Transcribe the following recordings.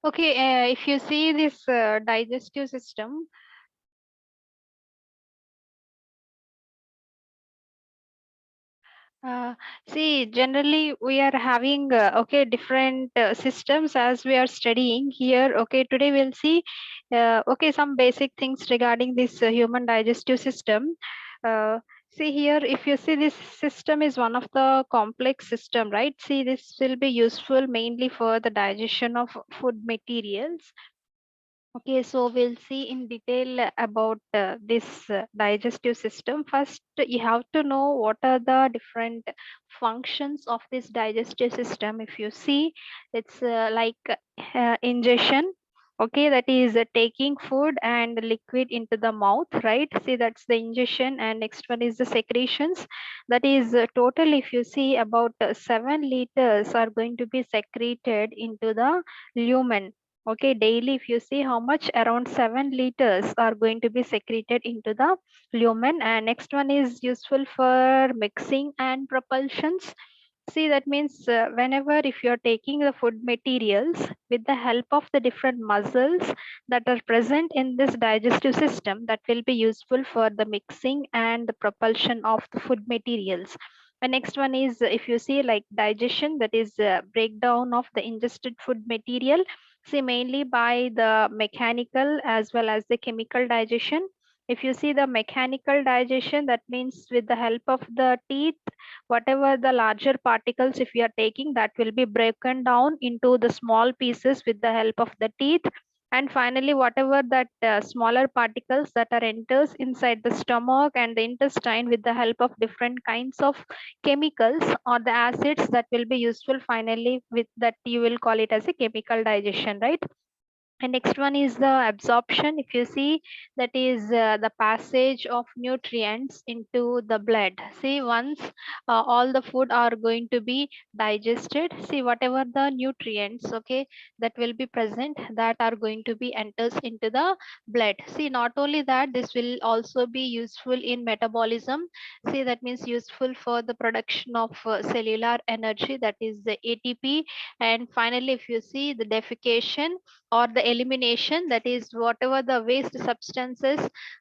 Okay, if you see this digestive system, uh, see, generally we are having okay different systems as we are studying here. Okay, today we'll see okay some basic things regarding this human digestive system. Uh, See here, if you see this system is one of the complex system, right? See, this will be useful mainly for the digestion of food materials. Okay, so we'll see in detail about this digestive system. First, you have to know what are the different functions of this digestive system. If you see, it's like ingestion. Okay, that is taking food and liquid into the mouth, right? See, that's the ingestion, and next one is the secretions. That is total. If you see, about 7 liters are going to be secreted into the lumen. Okay, daily if you see how much, around 7 liters are going to be secreted into the lumen. And next one is useful for mixing and propulsions. See, that means whenever if you're taking the food materials with the help of the different muscles that are present in this digestive system, that will be useful for the mixing and the propulsion of the food materials. The next one is if you see like digestion, that is breakdown of the ingested food material. See, mainly by the mechanical as well as the chemical digestion. If you see the mechanical digestion, that means with the help of the teeth, whatever the larger particles if you are taking, that will be broken down into the small pieces with the help of the teeth. And finally, whatever that smaller particles that are enters inside the stomach and the intestine with the help of different kinds of chemicals or the acids, that will be useful finally with that you will call it as a chemical digestion, right? And next one is the absorption. If you see, that is the passage of nutrients into the blood. See, once all the food are going to be digested, see whatever the nutrients, okay, that will be present, that are going to be enters into the blood. See, not only that, this will also be useful in metabolism. See, that means useful for the production of cellular energy, that is the ATP. And finally, if you see the defecation or the elimination, that is whatever the waste substances,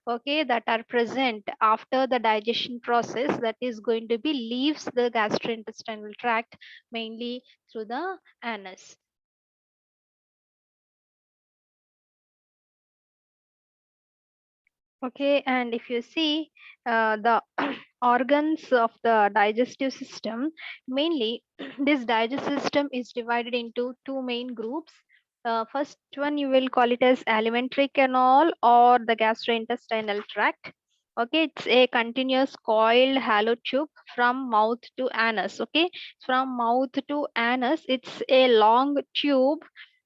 okay, that are present after the digestion process, that is going to be leaves the gastrointestinal tract mainly through the anus. Okay, and if you see the organs of the digestive system, mainly this digestive system is divided into two main groups. First one you will call it as alimentary canal or the gastrointestinal tract. Okay, it's a continuous coiled hollow tube from mouth to anus. Okay, from mouth to anus, it's a long tube.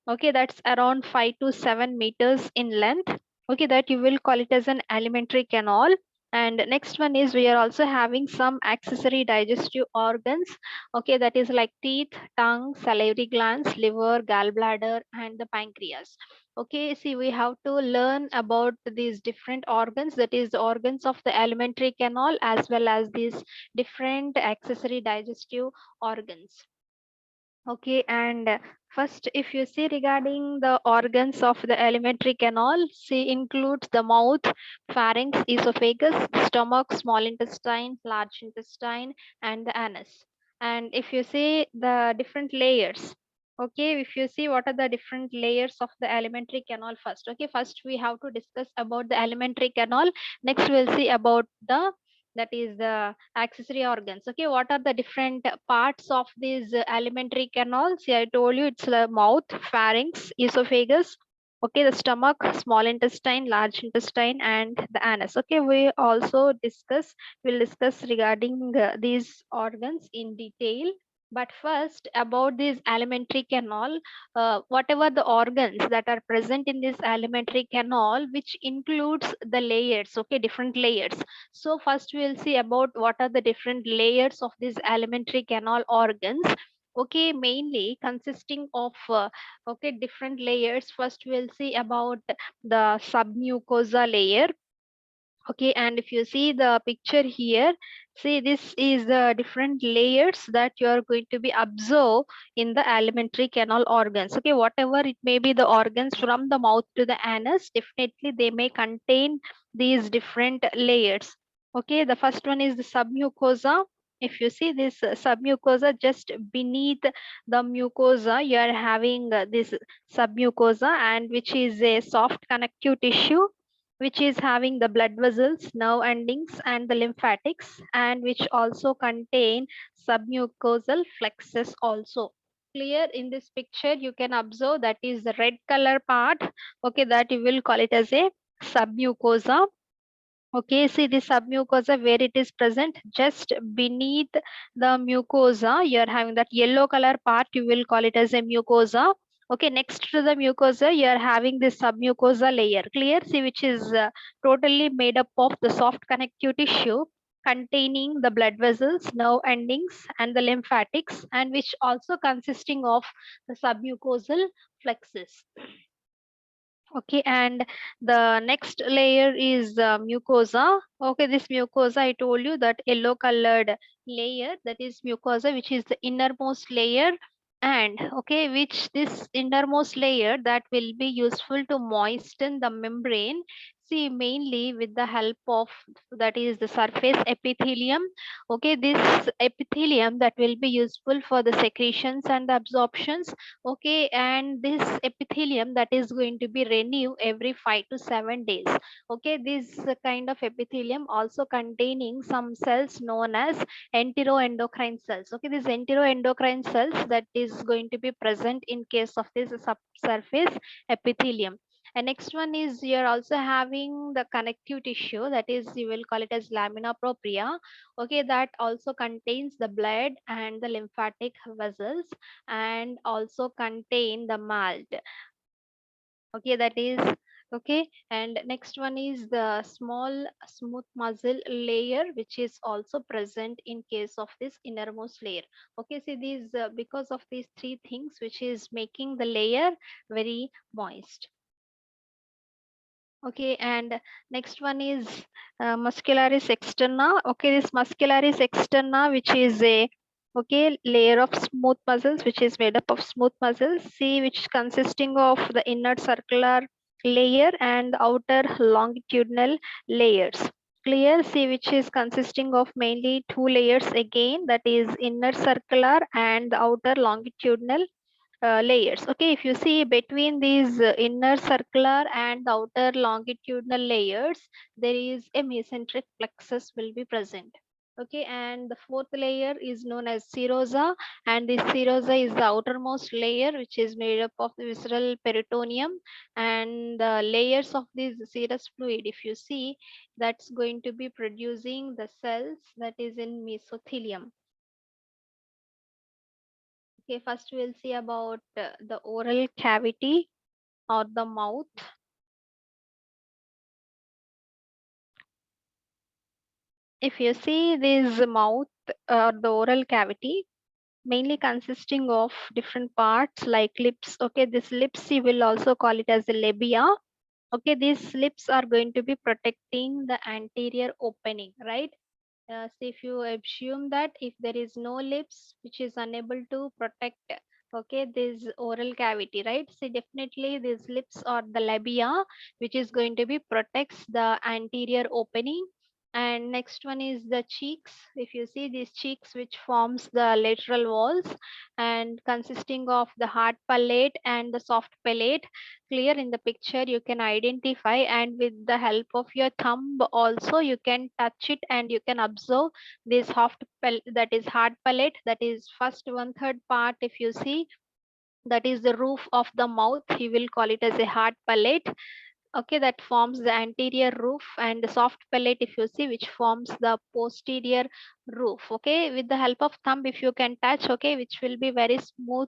Okay, that's around 5 to 7 meters in length. Okay, that you will call it as an alimentary canal. And next one is we are also having some accessory digestive organs. Okay, that is like teeth, tongue, salivary glands, liver, gallbladder, and the pancreas. Okay, see, we have to learn about these different organs, that is the organs of the alimentary canal as well as these different accessory digestive organs. Okay, and first, if you see regarding the organs of the alimentary canal, see includes the mouth, pharynx, esophagus, stomach, small intestine, large intestine, and the anus. And if you see the different layers, okay, if you see what are the different layers of the alimentary canal first. Okay, first we have to discuss about the alimentary canal. Next, we'll see about the, that is the accessory organs. Okay, what are the different parts of this alimentary canal? See, I told you it's the mouth, pharynx, esophagus, okay, the stomach, small intestine, large intestine, and the anus. Okay, we also will discuss regarding these organs in detail. But first, about this alimentary canal, whatever the organs that are present in this alimentary canal, which includes the layers, okay, different layers. So first we'll see about what are the different layers of these alimentary canal organs. Okay, mainly consisting of okay different layers. First we'll see about the submucosa layer. Okay, and if you see the picture here, see this is the different layers that you are going to be observe in the alimentary canal organs. Okay, whatever it may be, the organs from the mouth to the anus, definitely they may contain these different layers. Okay, the first one is the submucosa. If you see this submucosa, just beneath the mucosa you are having this submucosa, and which is a soft connective tissue which is having the blood vessels, nerve endings, and the lymphatics, and which also contain submucosal flexes also. Clear in this picture, you can observe that is the red color part. Okay, that you will call it as a submucosa. Okay, see the submucosa where it is present just beneath the mucosa. You are having that yellow color part, you will call it as a mucosa. Okay, next to the mucosa, you are having this submucosa layer. Clear, see, which is totally made up of the soft connective tissue containing the blood vessels, nerve endings, and the lymphatics, and which also consisting of the submucosal flexes. Okay, and the next layer is mucosa. Okay, this mucosa, I told you that yellow colored layer, that is mucosa, which is the innermost layer, and okay, which this innermost layer that will be useful to moisten the membrane. See, mainly with the help of, that is the surface epithelium. Okay, this epithelium that will be useful for the secretions and the absorptions. Okay, and this epithelium that is going to be renewed every 5 to 7 days. Okay, this kind of epithelium also containing some cells known as enteroendocrine cells. Okay, these enteroendocrine cells that is going to be present in case of this subsurface epithelium. And next one is you're also having the connective tissue, that is you will call it as lamina propria. Okay, that also contains the blood and the lymphatic vessels, and also contain the malt. Okay, that is okay. And next one is the small smooth muscle layer, which is also present in case of this innermost layer. Okay, see these because of these three things which is making the layer very moist. Okay, and next one is muscularis externa. Okay, this muscularis externa, which is a okay layer of smooth muscles, which is made up of smooth muscles. See, which consisting of the inner circular layer and the outer longitudinal layers. Clear, see, which is consisting of mainly two layers again, that is inner circular and the outer longitudinal layers. Okay, if you see between these inner circular and the outer longitudinal layers, there is a mesenteric plexus will be present. Okay, and the fourth layer is known as serosa, and this serosa is the outermost layer which is made up of the visceral peritoneum, and the layers of this serous fluid, if you see, that's going to be producing the cells that is in mesothelium. Okay, first we'll see about the oral cavity or the mouth. If you see this mouth or the oral cavity, mainly consisting of different parts like lips. Okay, this lips you will also call it as the labia. Okay, these lips are going to be protecting the anterior opening, right? So if you assume that if there is no lips which is unable to protect okay this oral cavity, right? So definitely these lips or the labia which is going to be protects the anterior opening. And next one is the cheeks. If you see these cheeks which forms the lateral walls and consisting of the hard palate and the soft palate. Clear in the picture you can identify, and with the help of your thumb also you can touch it and you can observe this that is hard palate, that is first 1/3 part. If you see, that is the roof of the mouth, he will call it as a hard palate. Okay, that forms the anterior roof, and the soft palate if you see, which forms the posterior roof. Okay, with the help of thumb if you can touch, okay, which will be very smooth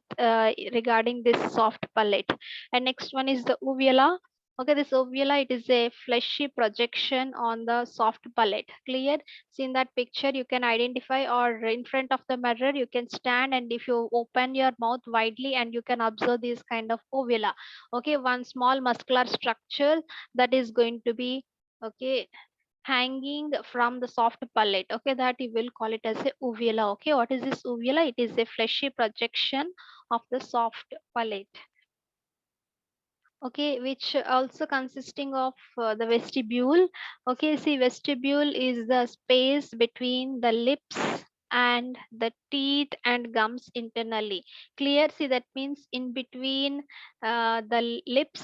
regarding this soft palate. And next one is the uvula. Okay, this uvula, it is a fleshy projection on the soft palate. Clear, see in that picture you can identify, or in front of the mirror you can stand, and if you open your mouth widely and you can observe this kind of uvula. Okay, one small muscular structure that is going to be okay hanging from the soft palate, okay, that you will call it as a uvula. Okay, what is this uvula? It is a fleshy projection of the soft palate, okay, which also consisting of the vestibule. Okay, see, vestibule is the space between the lips and the teeth and gums internally. Clear? See, that means in between the lips,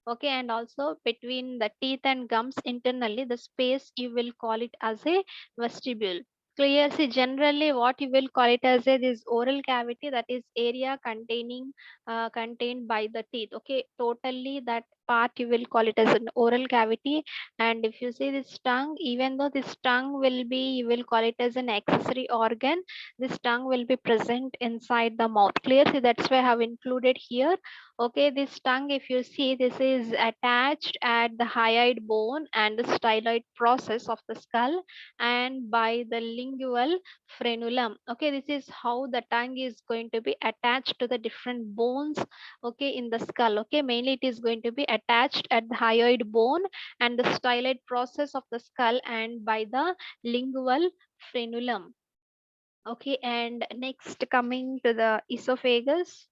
okay, and also between the teeth and gums internally, the space you will call it as a vestibule. Clear? See, generally what you will call it as a this oral cavity, that is area contained by the teeth. Okay, totally that part you will call it as an oral cavity. And if you see this tongue, even though this tongue will be, you will call it as an accessory organ, this tongue will be present inside the mouth. Clear? See, that's why I have included here. Okay, this tongue, if you see, this is attached at the hyoid bone and the styloid process of the skull and by the lingual frenulum. Okay, this is how the tongue is going to be attached to the different bones, okay, in the skull. Okay, mainly it is going to be attached at the hyoid bone and the styloid process of the skull and by the lingual frenulum. Okay, and next coming to the esophagus.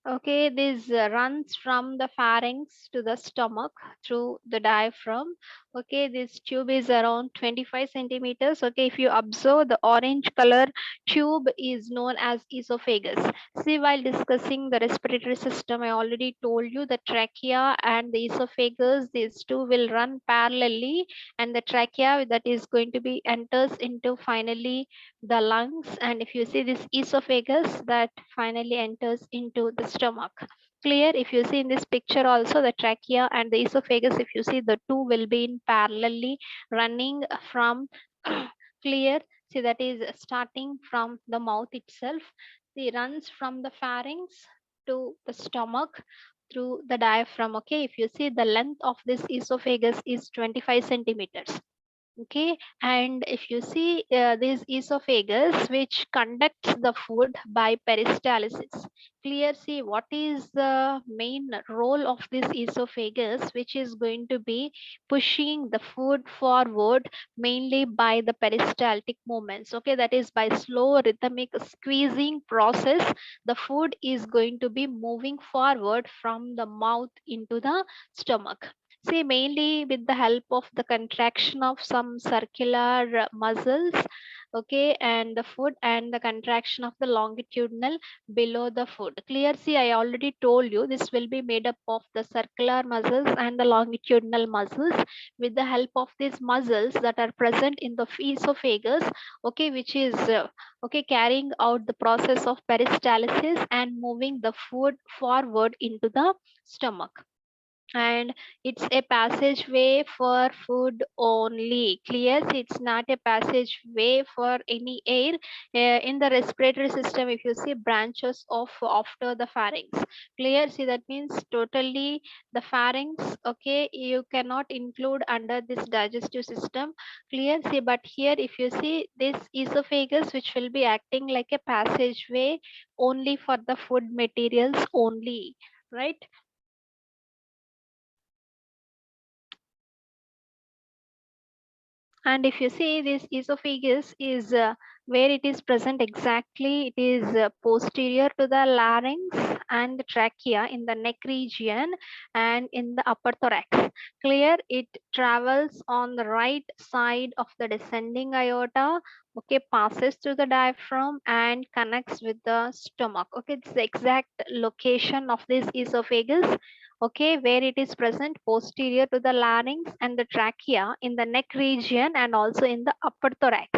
Okay, this runs from the pharynx to the stomach through the diaphragm. Okay, this tube is around 25 centimeters. Okay, if you observe the orange color tube is known as esophagus. See, while discussing the respiratory system, I already told you the trachea and the esophagus, these two will run parallelly, and the trachea that is going to be enters into finally the lungs, and if you see this esophagus that finally enters into the stomach. Clear? If you see in this picture also, the trachea and the esophagus, if you see, the two will be in parallelly running from clear. See, that is starting from the mouth itself. See, runs from the pharynx to the stomach through the diaphragm. Okay, if you see, the length of this esophagus is 25 centimeters. Okay, and if you see this esophagus which conducts the food by peristalsis. Clear? See, what is the main role of this esophagus which is going to be pushing the food forward mainly by the peristaltic movements. Okay, that is by slow rhythmic squeezing process, the food is going to be moving forward from the mouth into the stomach. See, mainly with the help of the contraction of some circular muscles, okay, and the foot and the contraction of the longitudinal below the foot. Clear? See, I already told you this will be made up of the circular muscles and the longitudinal muscles. With the help of these muscles that are present in the esophagus, okay, which is okay, carrying out the process of peristalsis and moving the food forward into the stomach, and it's a passageway for food only. Clear? It's not a passageway for any air. In the respiratory system, if you see, branches of after the pharynx. Clear? See, that means totally the pharynx, okay, you cannot include under this digestive system. Clear? See, but here if you see this esophagus which will be acting like a passageway only for the food materials only, right? And if you see, this esophagus is where it is present exactly, it is posterior to the larynx and the trachea in the neck region and in the upper thorax. Clear? It travels on the right side of the descending aorta, okay, passes through the diaphragm and connects with the stomach. Okay, it's the exact location of this esophagus, okay, where it is present posterior to the larynx and the trachea in the neck region and also in the upper thorax.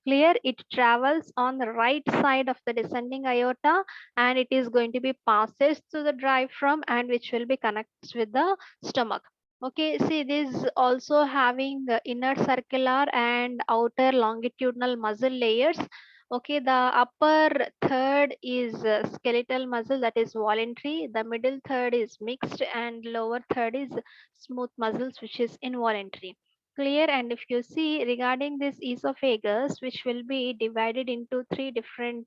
Clear? It travels on the right side of the descending aorta and it is going to be passes through the diaphragm and which will be connected with the stomach. Okay, see, this also having inner circular and outer longitudinal muscle layers. Okay, the upper third is skeletal muscle, that is voluntary. The middle third is mixed and lower third is smooth muscles, which is involuntary. Clear? And if you see regarding this esophagus, which will be divided into three different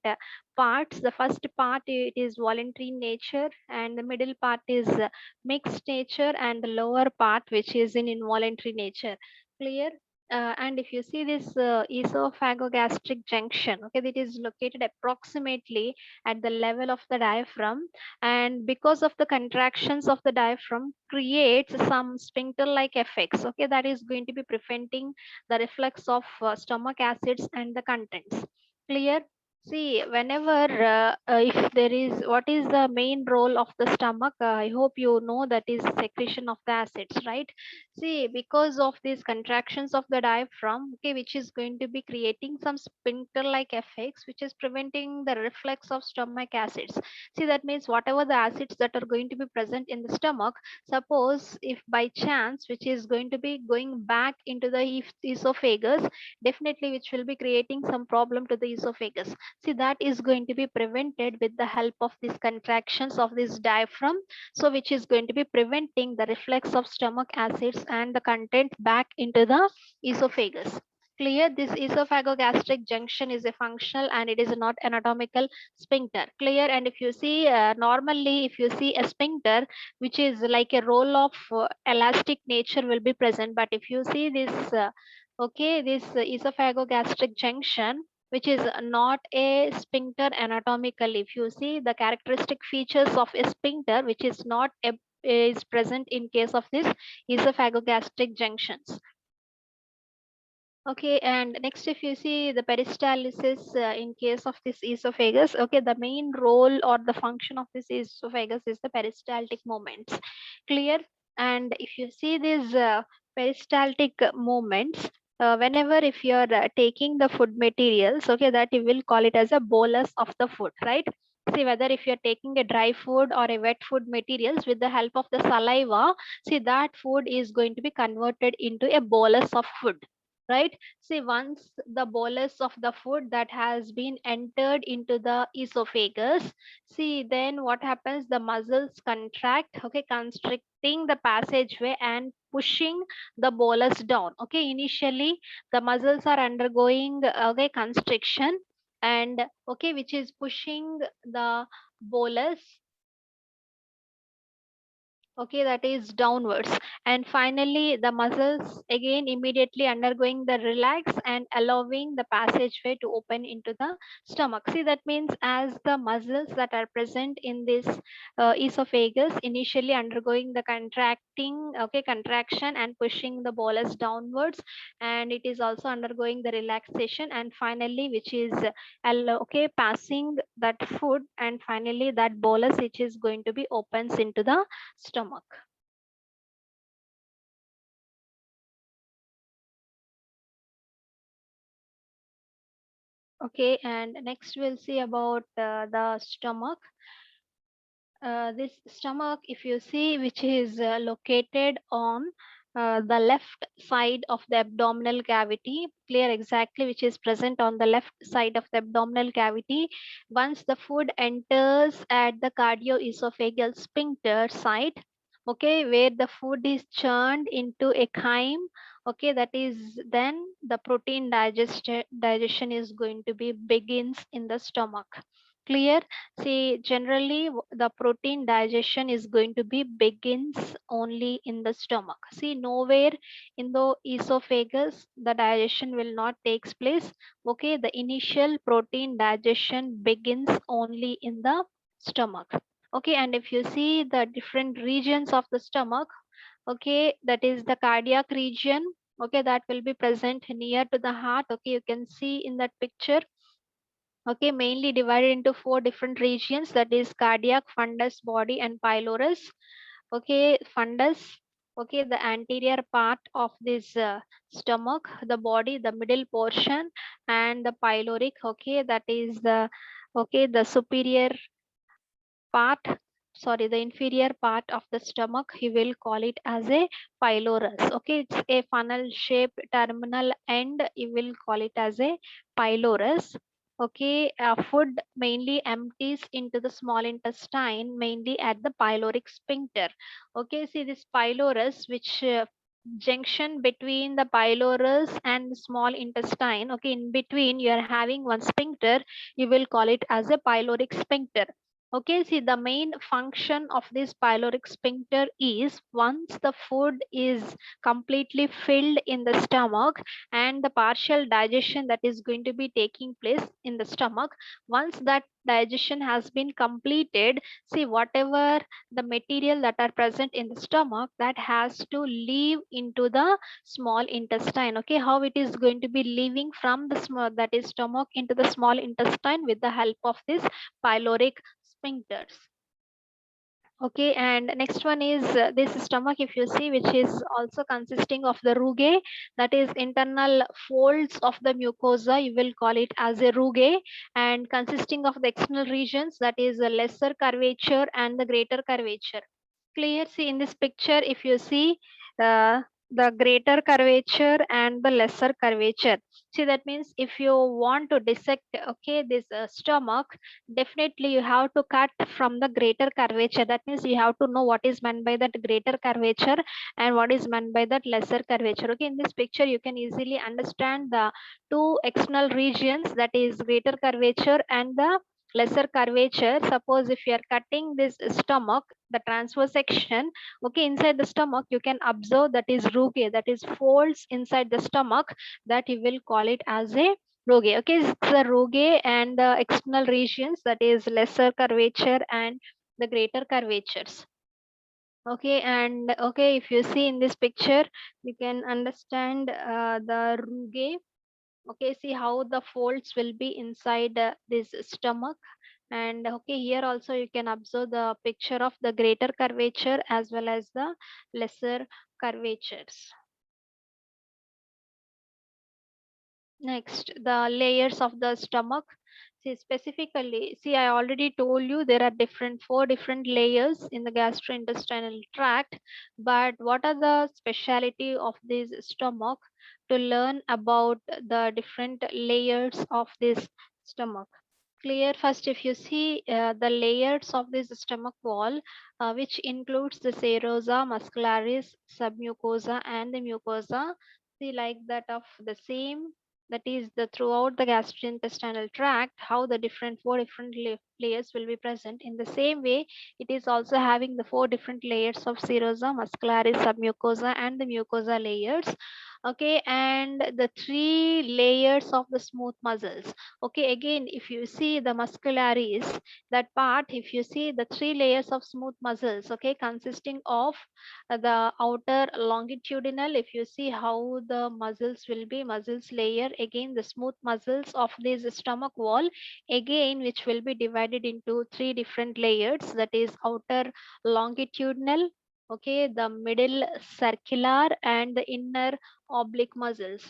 parts. The first part it is voluntary nature, and the middle part is mixed nature, and the lower part which is in involuntary nature. Clear. And if you see this esophagogastric junction, okay, that is located approximately at the level of the diaphragm, and because of the contractions of the diaphragm creates some sphincter like effects, okay, that is going to be preventing the reflux of stomach acids and the contents. Clear. See, whenever if there is, what is the main role of the stomach? I hope you know that is secretion of the acids, right? See, because of these contractions of the diaphragm, okay, which is going to be creating some sphincter-like effects, which is preventing the reflux of stomach acids. See, that means whatever the acids that are going to be present in the stomach, suppose if by chance, which is going to be going back into the esophagus, definitely which will be creating some problem to the esophagus. See, that is going to be prevented with the help of these contractions of this diaphragm, so which is going to be preventing the reflux of stomach acids and the content back into the esophagus. Clear. This esophagogastric junction is a functional and it is not anatomical sphincter. Clear. And if you see normally if you see a sphincter which is like a roll of elastic nature will be present, but if you see this okay, this esophagogastric junction which is not a sphincter anatomically. If you see the characteristic features of a sphincter, which is not a, is present in case of this esophagogastric junctions. Okay, and next, if you see the peristalsis in case of this esophagus, okay, the main role or the function of this esophagus is the peristaltic movements. Clear. And if you see these peristaltic movements, whenever if you are taking the food materials, okay, that you will call it as a bolus of the food, right? See, whether if you're taking a dry food or a wet food materials with the help of the saliva, see that food is going to be converted into a bolus of food, right? See, once the bolus of the food that has been entered into the esophagus, see, then what happens? The muscles contract, okay, constricting the passageway and pushing the bolus down. Okay, initially the muscles are undergoing okay constriction, and okay, which is pushing the bolus, okay, that is downwards, and finally the muscles again immediately undergoing the relax and allowing the passageway to open into the stomach. See, that means as the muscles that are present in this esophagus initially undergoing the contracting, okay, contraction and pushing the bolus downwards, and it is also undergoing the relaxation, and finally which is okay passing that food, and finally that bolus which is going to be opens into the stomach. Okay, and next we'll see about the stomach. This stomach, if you see, which is located on the left side of the abdominal cavity, clear, exactly, which is present on the left side of the abdominal cavity. Once the food enters at the cardioesophageal sphincter site, okay, where the food is churned into a chyme, okay, that is then the protein digestion is going to be begins in the stomach. Clear. See, generally the protein digestion is going to be begins only in the stomach. See, nowhere in the esophagus the digestion will not takes place. Okay, the initial protein digestion begins only in the stomach. Okay, and if you see the different regions of the stomach, okay, that is the cardiac region, okay, that will be present near to the heart. Okay, you can see in that picture, okay, mainly divided into four different regions, that is cardiac, fundus, body and pylorus. Okay, fundus, okay, the anterior part of this stomach, the body, the middle portion, and the pyloric, okay, that is the, okay, the superior part, sorry, the inferior part of the stomach, he will call it as a pylorus. Okay, it's a funnel shaped terminal end, he will call it as a pylorus. Okay, food mainly empties into the small intestine, mainly at the pyloric sphincter. Okay, see this pylorus, which junction between the pylorus and small intestine, okay, in between you are having one sphincter, you will call it as a pyloric sphincter. Okay, see, the main function of this pyloric sphincter is once the food is completely filled in the stomach and the partial digestion that is going to be taking place in the stomach, once that digestion has been completed, see, whatever the material that are present in the stomach, that has to leave into the small intestine. Okay, how it is going to be leaving from the small, that is stomach, into the small intestine with the help of this pyloric sphincters. Okay, and next one is this stomach, if you see, which is also consisting of the rugae, that is internal folds of the mucosa, you will call it as a rugae, and consisting of the external regions, that is a lesser curvature and the greater curvature. Clear? See in this picture, if you see uh, the greater curvature and the lesser curvature. See, that means if you want to dissect, okay, this stomach, definitely you have to cut from the greater curvature. That means you have to know what is meant by that greater curvature and what is meant by that lesser curvature. Okay, in this picture you can easily understand the two external regions, that is greater curvature and the lesser curvature. Suppose if you are cutting this stomach, the transverse section, okay, inside the stomach you can observe that is rugae, that is folds inside the stomach, that you will call it as a rugae. Okay, it's the rugae and the external regions, that is lesser curvature and the greater curvatures. Okay, and okay, if you see in this picture, you can understand the rugae. Okay, see how the folds will be inside this stomach. And okay, here also you can observe the picture of the greater curvature as well as the lesser curvatures. Next, the layers of the stomach. See, specifically, see, I already told you there are four different layers in the gastrointestinal tract. But what are the speciality of this stomach? To learn about the different layers of this stomach. Clear. First, if you see the layers of this stomach wall, which includes the serosa, muscularis, submucosa, and the mucosa, see like that of the same, that is the throughout the gastrointestinal tract, how the four different layers will be present. In the same way, it is also having the four different layers of serosa, muscularis, submucosa, and the mucosa layers. Okay, and the three layers of the smooth muscles. Okay, again, if you see the muscularis, that part, if you see the three layers of smooth muscles, okay, consisting of the outer longitudinal, if you see how the muscles will be, muscles layer, again the smooth muscles of this stomach wall, again, which will be divided into three different layers, that is outer longitudinal, okay, the middle circular, and the inner oblique muscles.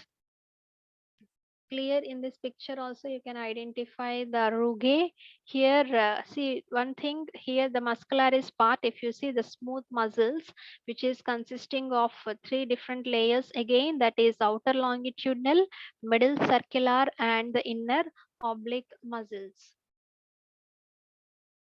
Clear? In this picture also you can identify the rugae. Here, see one thing here, the muscularis part, if you see the smooth muscles, which is consisting of three different layers, again, that is outer longitudinal, middle circular, and the inner oblique muscles.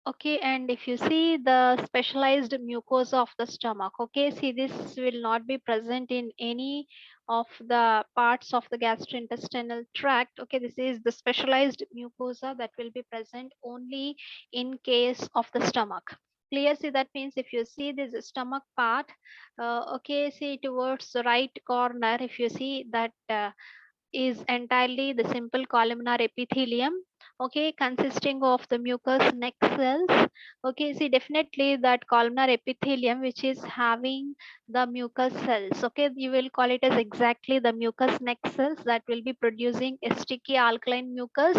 Okay, and if you see the specialized mucosa of the stomach, okay, see, this will not be present in any of the parts of the gastrointestinal tract. Okay, this is the specialized mucosa that will be present only in case of the stomach. Clear? See, that means if you see this stomach part, okay, see towards the right corner, if you see that is entirely the simple columnar epithelium, okay, consisting of the mucous neck cells. Okay, see, definitely that columnar epithelium which is having the mucus cells, okay, you will call it as exactly the mucous neck cells that will be producing a sticky alkaline mucus.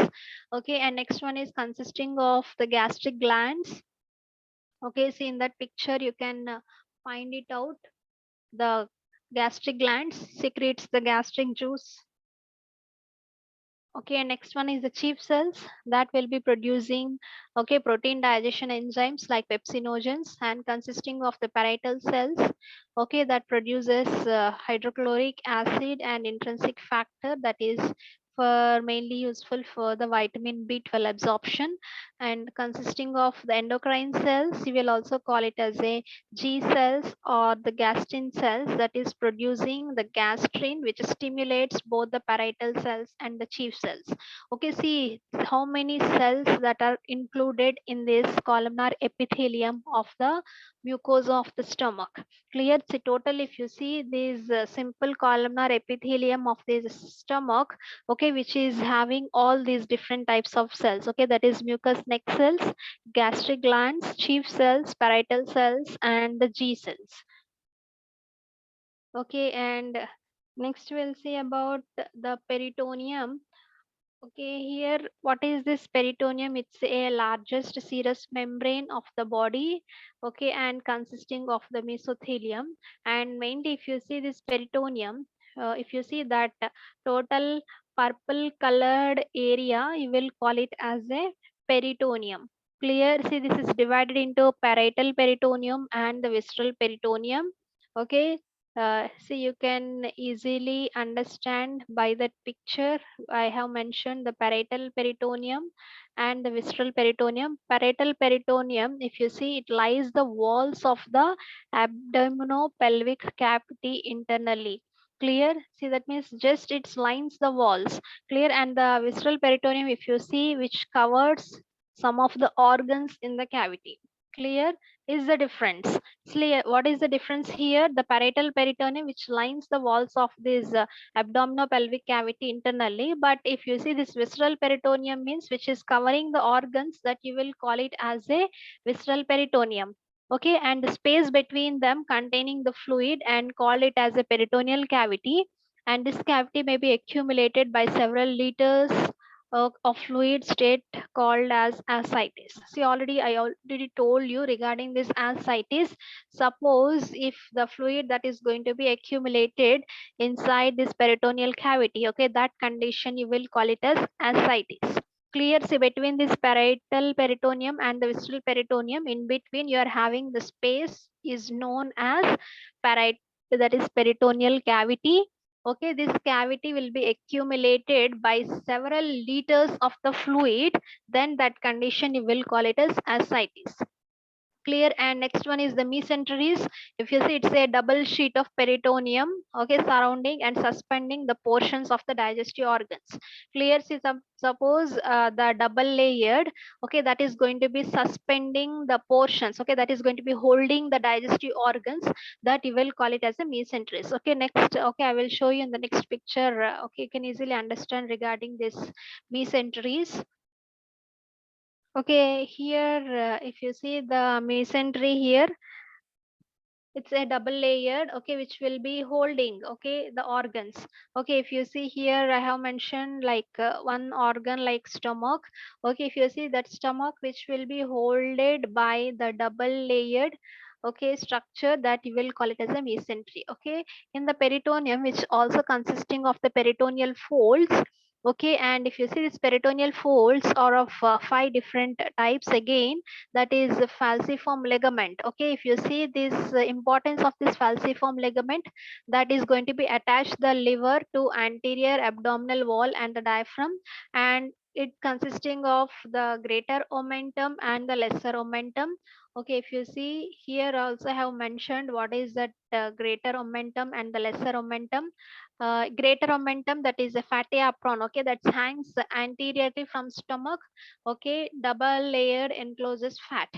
Okay, and next one is consisting of the gastric glands. Okay, see in that picture you can find it out, the gastric glands secretes the gastric juice. Okay, and next one is the chief cells that will be producing, okay, protein digestion enzymes like pepsinogens, and consisting of the parietal cells, okay, that produces hydrochloric acid and intrinsic factor, that is for mainly useful for the vitamin B12 absorption, and consisting of the endocrine cells. You will also call it as a G cells or the gastrin cells, that is producing the gastrin which stimulates both the parietal cells and the chief cells. Okay, see how many cells that are included in this columnar epithelium of the mucosa of the stomach. Clear? See, total if you see this simple columnar epithelium of this stomach, okay, which is having all these different types of cells, okay, that is mucous neck cells, gastric glands, chief cells, parietal cells, and the G cells. Okay, and next we'll see about the peritoneum. Okay, here what is this peritoneum? It's a largest serous membrane of the body, okay, and consisting of the mesothelium. And mainly, if you see this peritoneum, if you see that total purple colored area, you will call it as a peritoneum. Clear? See, this is divided into parietal peritoneum and the visceral peritoneum. Okay, see, you can easily understand by that picture. I have mentioned the parietal peritoneum and the visceral peritoneum. Parietal peritoneum, if you see, it lies the walls of the abdominopelvic cavity internally. Clear? See, that means just it lines the walls. Clear? And the visceral peritoneum, if you see, which covers some of the organs in the cavity. Clear? Is the difference. What is the difference here? The parietal peritoneum, which lines the walls of this abdominopelvic cavity internally. But if you see this visceral peritoneum means which is covering the organs, that you will call it as a visceral peritoneum. Okay, and the space between them containing the fluid and call it as a peritoneal cavity. And this cavity may be accumulated by several liters of fluid state called as ascites. See, I already told you regarding this ascites. Suppose if the fluid that is going to be accumulated inside this peritoneal cavity, okay, that condition you will call it as ascites. Clear? See, between this parietal peritoneum and the visceral peritoneum, in between you are having the space is known as that is peritoneal cavity. Okay, this cavity will be accumulated by several liters of the fluid, then that condition you will call it as ascites. Clear? And next one is the mesenteries. If you see, it's a double sheet of peritoneum, okay, surrounding and suspending the portions of the digestive organs. Clear? See, suppose the double layered, okay, that is going to be suspending the portions, okay, that is going to be holding the digestive organs, that you will call it as a mesenteries. Okay, next, okay, I will show you in the next picture. Okay, you can easily understand regarding this mesenteries. Okay, here if you see the mesentery here, it's a double layered, okay, which will be holding, okay, the organs. Okay, if you see here, I have mentioned like one organ like stomach. Okay, if you see that stomach, which will be holded by the double layered, okay, structure, that you will call it as a mesentery. Okay, in the peritoneum, which also consisting of the peritoneal folds. Okay, and if you see these peritoneal folds are of 5 different types again, that is the falciform ligament. Okay, if you see this importance of this falciform ligament, that is going to be attached the liver to anterior abdominal wall and the diaphragm, and it consisting of the greater omentum and the lesser omentum. Okay, if you see here also I have mentioned what is that greater omentum and the lesser omentum. Greater omentum, that is a fatty apron, okay, that hangs anteriorly from stomach, okay, double layered encloses fat.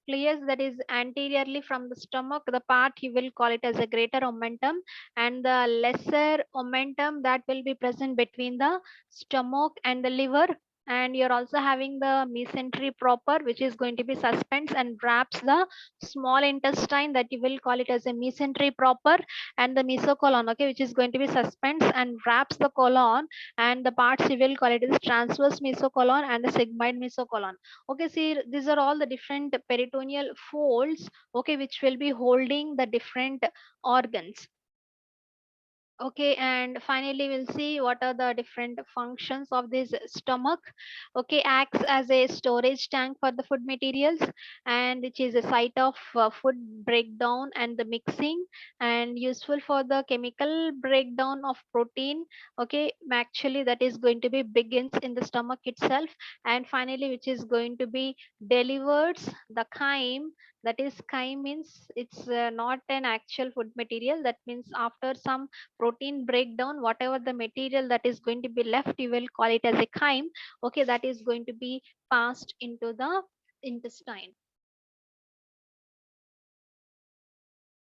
Clear? That is anteriorly from the stomach, the part you will call it as a greater omentum, and the lesser omentum that will be present between the stomach and the liver. And you're also having the mesentery proper, which is going to be suspends and wraps the small intestine, that you will call it as a mesentery proper, and the mesocolon, okay, which is going to be suspends and wraps the colon, and the parts you will call it as transverse mesocolon and the sigmoid mesocolon. Okay, see, these are all the different peritoneal folds, okay, which will be holding the different organs. Okay, and finally we'll see what are the different functions of this stomach. Okay, acts as a storage tank for the food materials, and which is a site of food breakdown and the mixing, and useful for the chemical breakdown of protein. Okay, actually that is going to be begins in the stomach itself, and finally which is going to be delivers the chyme. That is, chyme means it's not an actual food material. That means after some protein breakdown, whatever the material that is going to be left, you will call it as a chyme. Okay, that is going to be passed into the intestine.